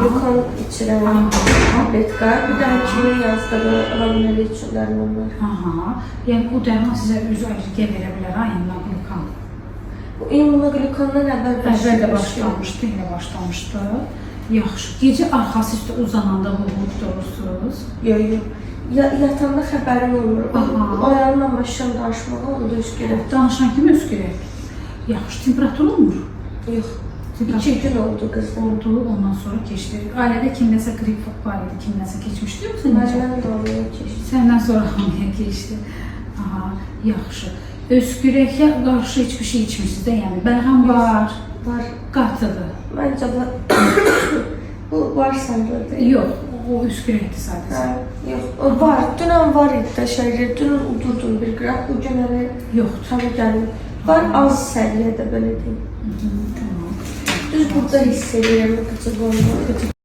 Glukon içirəm, tabletka, bir də həkimin yazdığı hamiləlik üçün dərmanlar. Yəni bu dərman sizə özü ayrıca verə bilər, immunoqlukan. Bu immunoglukondan əvvəl də başlamışdı, yenə başlamışdı. Yaxşı. Gecə arxası üstə uzananda boğulub durursunuz? Yox. Yatanda xəbərim olmur. Oyanla başlayam danışmağa, onda öskürək. Danışan kimi öskürək. Yaxşı. Temperatur olmur? Yox. 2 gün oldu qızım. Oldu, ondan sonra keçdi. Ailədə kimləsə qrip var idi, kimləsə keçmişdi yoxsa necə? Məndən də hamıya keçdi. Səndən sonra hamıya keçdi. Yaxşı. Öskürəkə qarşı heç bir şey içmişsiniz də, yəni bəlğəm var, qatıdır. Məncə bu var səndədir. Yox, o öskürəkdir sadəcə. Yox, o var. Dünən var idi də şeylər, dünən udurdum bir qraf, bu gün hələ yoxdur, hələ gəlir. Var az səviyyədə, belə deyim. Düz burada hiss edirəm, qıcıq olmaq.